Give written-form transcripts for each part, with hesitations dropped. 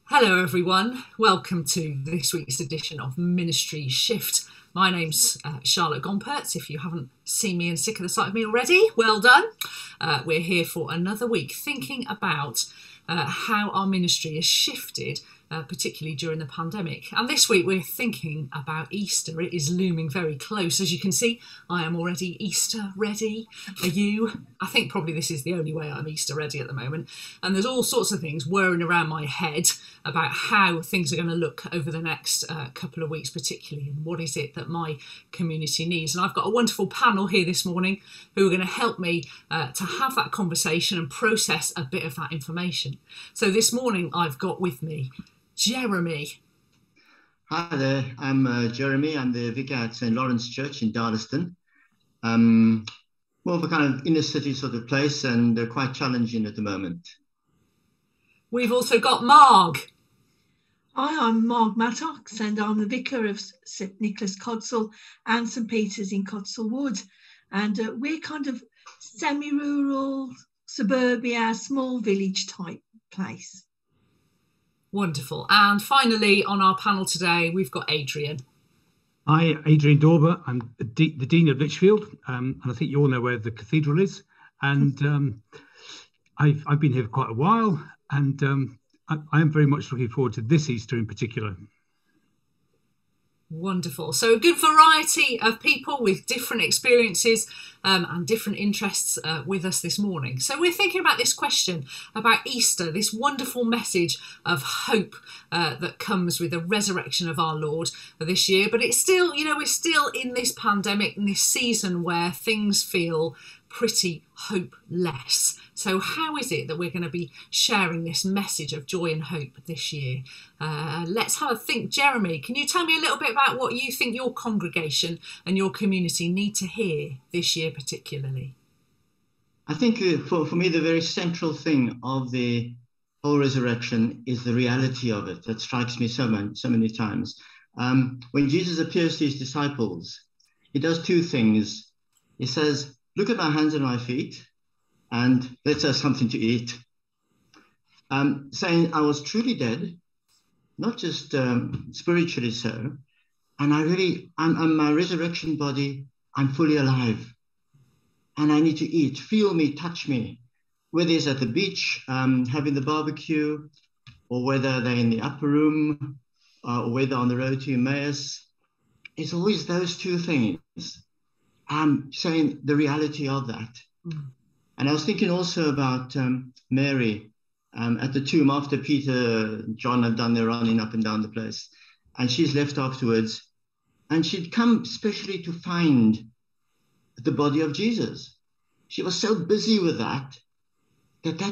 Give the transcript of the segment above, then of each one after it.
Hello everyone, welcome to this week's edition of Ministry Shift. My name's Charlotte Gompertz. If you haven't seen me and sick of the sight of me already, well done. We're here for another week thinking about how our ministry has shifted, particularly during the pandemic. And this week we're thinking about Easter. It is looming very close. As you can see, I am already Easter ready. Are you? I think probably this is the only way I'm Easter ready at the moment. And there's all sorts of things whirring around my head about how things are going to look over the next couple of weeks particularly, and what is it that my community needs. And I've got a wonderful panel here this morning who are going to help me to have that conversation and process a bit of that information. So this morning I've got with me Jeremy. Hi there, I'm Jeremy. I'm the vicar at St. Lawrence Church in Darlaston. More of a kind of inner city sort of place, and quite challenging at the moment. We've also got Marg. Hi, I'm Marg Mattocks, and I'm the vicar of St Nicholas Codsall and St Peter's in Codsall Wood. And we're kind of semi-rural, suburbia, small village type place. Wonderful. And finally on our panel today, we've got Adrain. Hi, Adrain Dormer. I'm the Dean of Lichfield, and I think you all know where the Cathedral is. And I've been here for quite a while, and I am very much looking forward to this Easter in particular. Wonderful. So a good variety of people with different experiences and different interests with us this morning. So we're thinking about this question about Easter, this wonderful message of hope that comes with the resurrection of our Lord this year. But it's still, we're still in this pandemic, in this season where things feel pretty hopeless. So how is it that we're going to be sharing this message of joy and hope this year? Let's have a think. Jeremy, can you tell me a little bit about what you think your congregation and your community need to hear this year particularly? I think for me, the very central thing of the whole resurrection is the reality of it. That strikes me so many times. When Jesus appears to his disciples, he does two things. He says, "Look at my hands and my feet, and let's have something to eat." Saying I was truly dead, not just spiritually so, and I'm my resurrection body, I'm fully alive, and I need to eat. Feel me, touch me, whether it's at the beach having the barbecue, or whether they're in the upper room, or whether on the road to Emmaus. It's always those two things. I'm saying the reality of that. And I was thinking also about Mary at the tomb after Peter and John had done their running up and down the place. And she's left afterwards. And she'd come especially to find the body of Jesus. She was so busy with that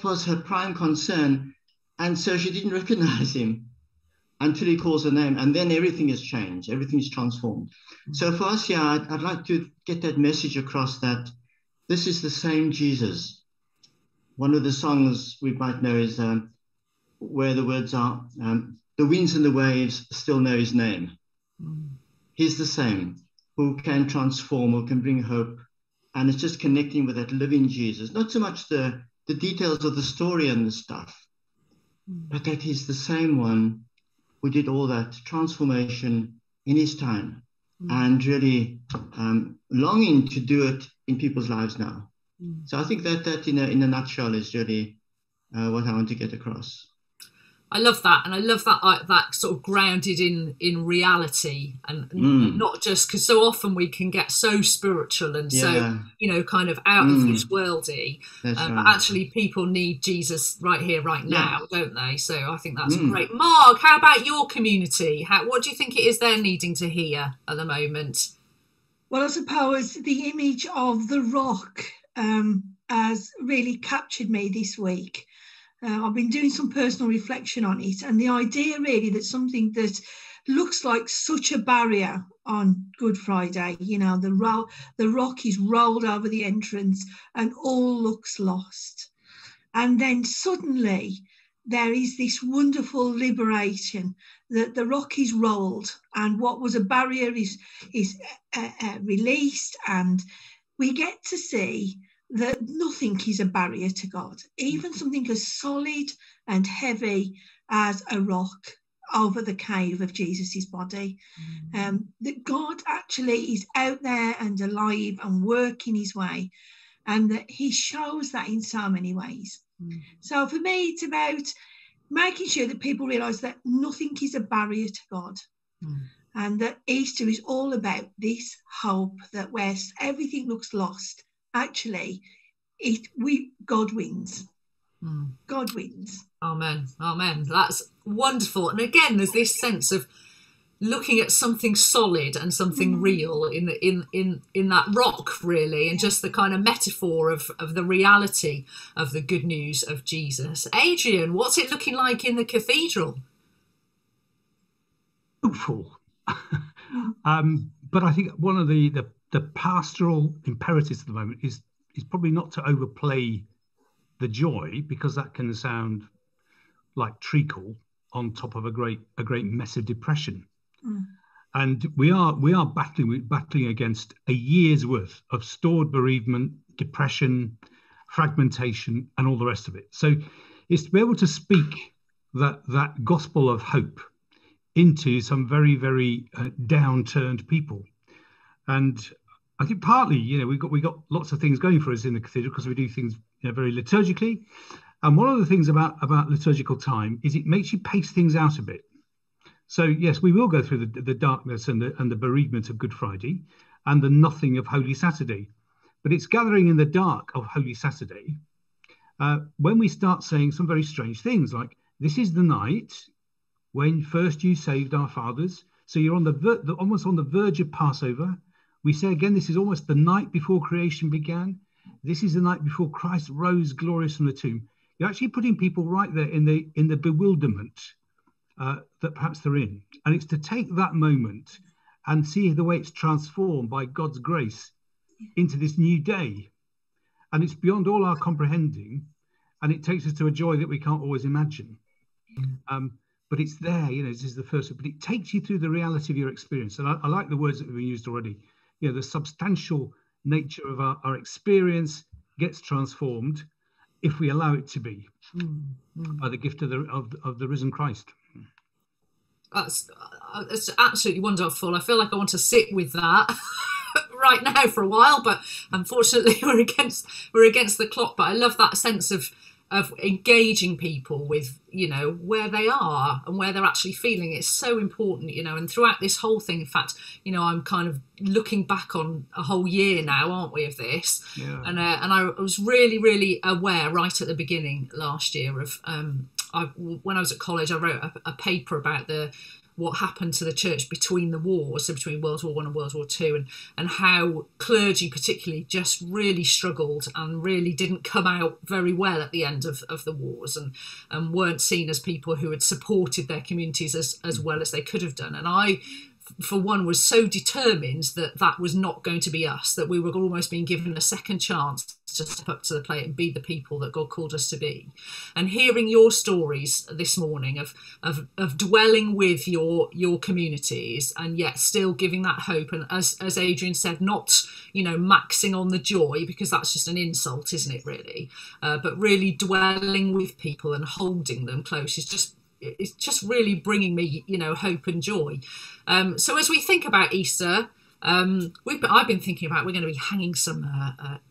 was her prime concern. And so she didn't recognize him until he calls her name. And then everything has changed. Everything is transformed. So for us, I'd like to get that message across that this is the same Jesus. One of the songs we might know is where the words are, the winds and the waves still know his name. He's the same, who can transform, who can bring hope. And it's just connecting with that living Jesus. Not so much the details of the story and the stuff, but that he's the same one who did all that transformation in his time, and really longing to do it in people's lives now. So I think that in a nutshell is really what I want to get across. I love that, and I love that sort of grounded in reality, and not just because so often we can get so spiritual and so kind of out of this worldy. But actually, people need Jesus right here, right now, don't they? So I think that's great. Marg, how about your community? What do you think it is they're needing to hear at the moment? Well, I suppose the image of the rock has really captured me this week. I've been doing some personal reflection on it, and the idea really that something that looks like such a barrier on Good Friday, the rock is rolled over the entrance and all looks lost. And then suddenly there is this wonderful liberation that the rock is rolled and what was a barrier is released, and we get to see that nothing is a barrier to God, even something as solid and heavy as a rock over the cave of Jesus's body. That God actually is out there and alive and working his way, and that he shows that in so many ways. So for me, it's about making sure that people realise that nothing is a barrier to God. And that Easter is all about this hope that where everything looks lost, actually, God wins. God wins. Amen. Amen. That's wonderful. And again, there's this sense of looking at something solid and something real in that rock, really, and just the kind of metaphor of the reality of the good news of Jesus. Adrian, what's it looking like in the cathedral? Hopeful. But I think one of the pastoral imperatives at the moment is probably not to overplay the joy, because that can sound like treacle on top of a great mess of depression. And we are battling against a year's worth of stored bereavement, depression, fragmentation, and all the rest of it. So it's to be able to speak that gospel of hope into some very, very downturned people. And I think partly, we got lots of things going for us in the cathedral because we do things very liturgically. And one of the things about liturgical time is it makes you pace things out a bit. So yes, we will go through the darkness and the bereavement of Good Friday and the nothing of Holy Saturday. But it's gathering in the dark of Holy Saturday when we start saying some very strange things like, this is the night when first you saved our fathers. So you're on almost on the verge of Passover. We say again, this is almost the night before creation began. This is the night before Christ rose glorious from the tomb. You're actually putting people right there in the bewilderment that perhaps they're in. And it's to take that moment and see the way it's transformed by God's grace into this new day. And it's beyond all our comprehending. And it takes us to a joy that we can't always imagine. But it's there, this is the first, but it takes you through the reality of your experience. And I like the words that have been used already. The substantial nature of our experience gets transformed if we allow it to be by the gift of the risen Christ. That's absolutely wonderful. I feel like I want to sit with that right now for a while, but unfortunately we're against the clock. But I love that sense of engaging people with where they are and where they're actually feeling. It's so important, and throughout this whole thing, in fact, I'm kind of looking back on a whole year now, aren't we, of this? Yeah. And I was really, really aware right at the beginning last year of when I was at college, I wrote a paper about what happened to the church between the wars, so between World War I and World War II, and how clergy particularly just really struggled and really didn't come out very well at the end of the wars, and weren't seen as people who had supported their communities as well as they could have done. And I, for one, was so determined that was not going to be us, that we were almost being given a second chance to step up to the plate and be the people that God called us to be. And hearing your stories this morning of dwelling with your communities and yet still giving that hope, and as Adrian said, not maxing on the joy, because that's just an insult, isn't it, really, but really dwelling with people and holding them close it's just really bringing me hope and joy. So as we think about Easter, I've been thinking about, we're going to be hanging some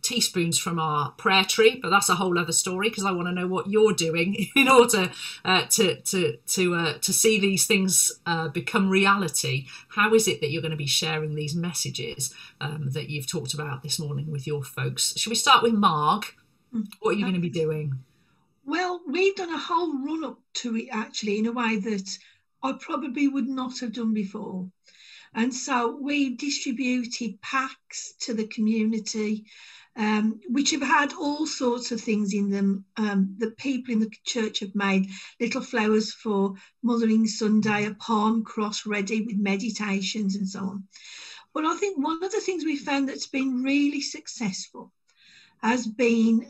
teaspoons from our prayer tree, but that's a whole other story, because I want to know what you're doing in order to see these things become reality. How is it that you're going to be sharing these messages that you've talked about this morning with your folks? Should we start with Marg? What are you going to be doing? Well, we've done a whole run-up to it, actually, in a way that I probably would not have done before. And so we distributed packs to the community, which have had all sorts of things in them. The people in the church have made little flowers for Mothering Sunday, a palm cross ready with meditations and so on. But I think one of the things we found that's been really successful has been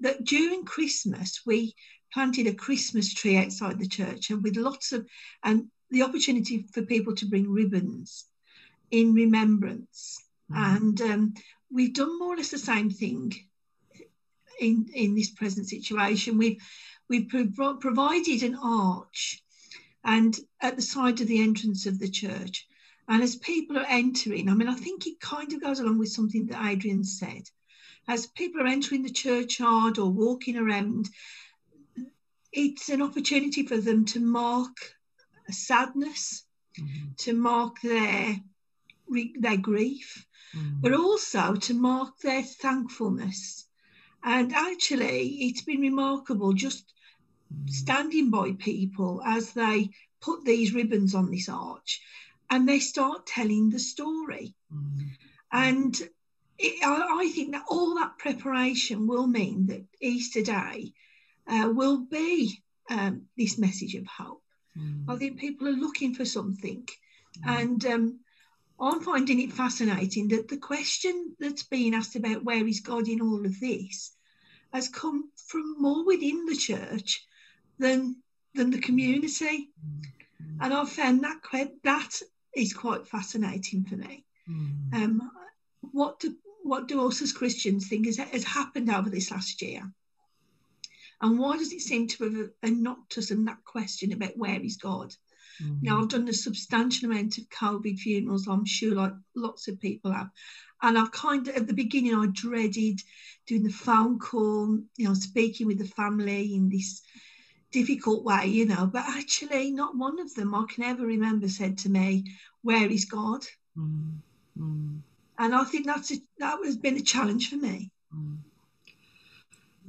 that during Christmas, we planted a Christmas tree outside the church, and with the opportunity for people to bring ribbons in remembrance. And we've done more or less the same thing in this present situation. We've provided an arch and at the side of the entrance of the church. And as people are entering, I mean, I think it kind of goes along with something that Adrian said. As people are entering the churchyard or walking around, it's an opportunity for them to mark a sadness, to mark their grief, but also to mark their thankfulness. And actually, it's been remarkable just standing by people as they put these ribbons on this arch and they start telling the story. And I think that all that preparation will mean that Easter Day will be this message of hope. I think people are looking for something. And I'm finding it fascinating that the question that's being asked about where is God in all of this has come from more within the church than the community. And I've found that is quite fascinating for me. What do us as Christians think has happened over this last year? And why does it seem to have knocked us in that question about where is God? Now, I've done a substantial amount of COVID funerals, I'm sure, like lots of people have. And I've kind of, at the beginning, I dreaded doing the phone call, speaking with the family in this difficult way, but actually not one of them I can ever remember said to me, where is God? And I think that has been a challenge for me.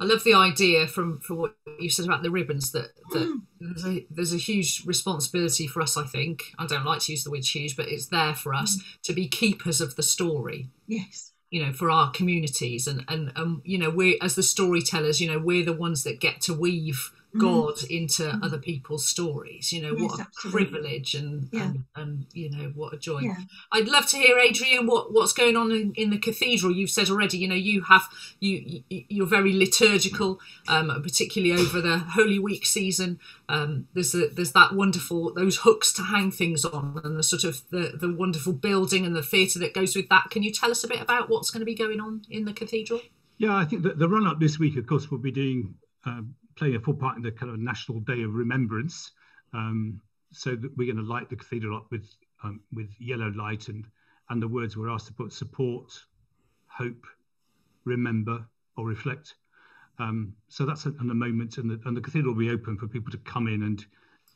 I love the idea for what you said about the ribbons, that there's a huge responsibility for us, I think. I don't like to use the word huge, but it's there for us to be keepers of the story. Yes. For our communities. And we, as the storytellers, we're the ones that get to weave God into other people's stories. What a privilege and what a joy. I'd love to hear, Adrian, what's going on in the cathedral. You've said already, you're very liturgical, particularly over the Holy Week season. There's that wonderful, those hooks to hang things on, and the sort of the wonderful building and the theatre that goes with that. Can you tell us a bit about what's going to be going on in the cathedral? Yeah, I think that the run up this week, of course, we'll be doing playing a full part in the kind of National Day of Remembrance. So that we're going to light the cathedral up with yellow light, and the words we're asked to put: support, hope, remember, or reflect. So that's a moment, and the cathedral will be open for people to come in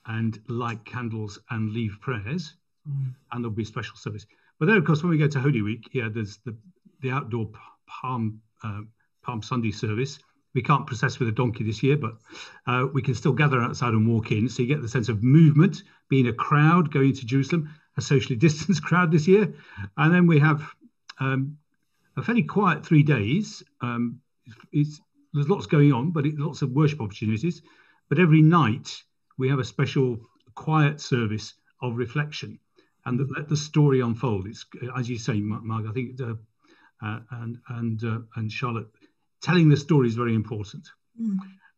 and light candles and leave prayers, and there'll be a special service. But then, of course, when we go to Holy Week, there's the outdoor Palm Sunday service. We can't process with a donkey this year, but we can still gather outside and walk in. So you get the sense of movement, being a crowd going to Jerusalem, a socially distanced crowd this year. And then we have a fairly quiet 3 days. There's lots going on, but lots of worship opportunities. But every night we have a special quiet service of reflection, and let the story unfold. It's, as you say, Marg, I think, and Charlotte, telling the story is very important.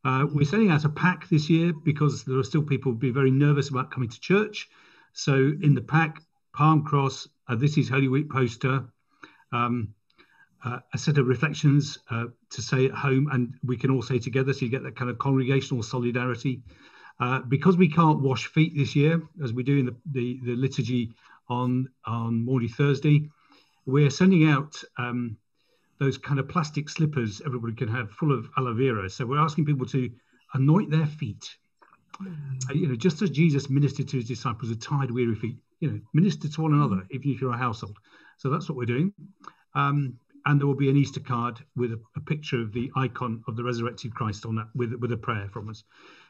We're sending out a pack this year because there are still people who be very nervous about coming to church. So in the pack, Palm Cross, This is Holy Week poster, a set of reflections to say at home, and we can all say together, so you get that kind of congregational solidarity. Because we can't wash feet this year, as we do in the liturgy on Maundy Thursday, we're sending out those kind of plastic slippers everybody can have, full of aloe vera. So we're asking people to anoint their feet. Just as Jesus ministered to his disciples with tired, weary feet, minister to one another, even if you're a household. So that's what we're doing. And there will be an Easter card with a picture of the icon of the resurrected Christ on that, with a prayer from us.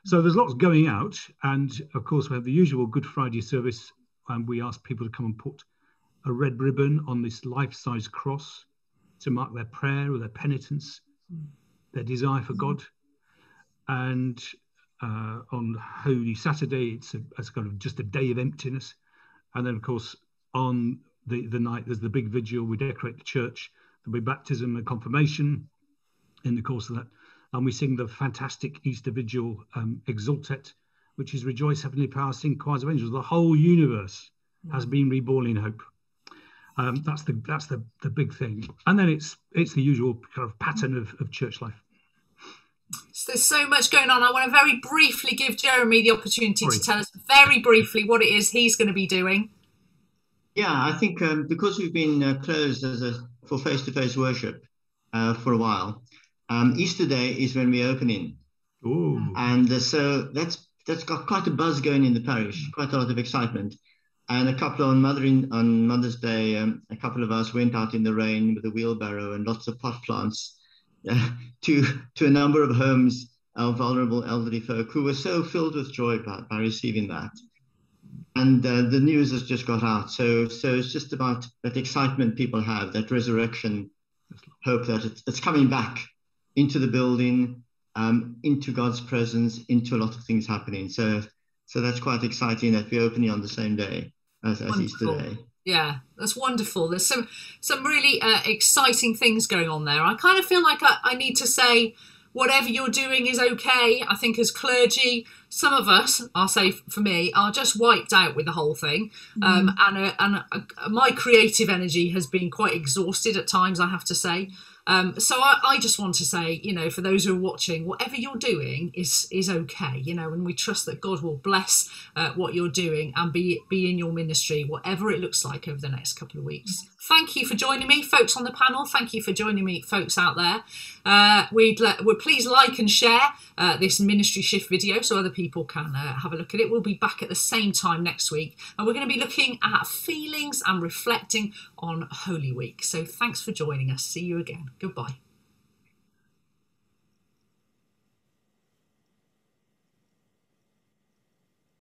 So there's lots going out. And of course, we have the usual Good Friday service, and we ask people to come and put a red ribbon on this life-size cross to mark their prayer or their penitence, their desire for God. And on Holy Saturday, it's kind of just a day of emptiness. And then, of course, on the night, there's the big vigil. We decorate the church. There'll be baptism and confirmation in the course of that. And we sing the fantastic Easter Vigil Exultet, which is Rejoice, Heavenly Power, Sing, Choirs of Angels. The whole universe has been reborn in hope. That's the big thing. And then it's the usual kind of pattern of church life. There's so much going on. I want to very briefly give Jeremy the opportunity to tell us very briefly what it is he's going to be doing. Yeah, I think because we've been closed for face-to-face worship for a while, Easter Day is when we open in. Ooh. And so that's got quite a buzz going in the parish, quite a lot of excitement. And a couple on Mother's Day, a couple of us went out in the rain with a wheelbarrow and lots of pot plants to a number of homes of vulnerable elderly folk who were so filled with joy by receiving that. And the news has just got out. So it's just about that excitement people have, that resurrection hope that it's coming back into the building, into God's presence, into a lot of things happening. So that's quite exciting that we're opening on the same day as Easter Day. Yeah, that's wonderful. There's some really exciting things going on there. I kind of feel like I need to say whatever you're doing is okay. I think as clergy, some of us, I'll say for me, are just wiped out with the whole thing. And my creative energy has been quite exhausted at times, I have to say. So I just want to say, for those who are watching, whatever you're doing is okay, and we trust that God will bless what you're doing and be in your ministry, whatever it looks like over the next couple of weeks. Thank you for joining me, folks on the panel. Thank you for joining me, folks out there. We'd please like and share this Ministry Shift video so other people can have a look at it. We'll be back at the same time next week, and we're going to be looking at feelings and reflecting on Holy Week. So thanks for joining us. See you again. Goodbye.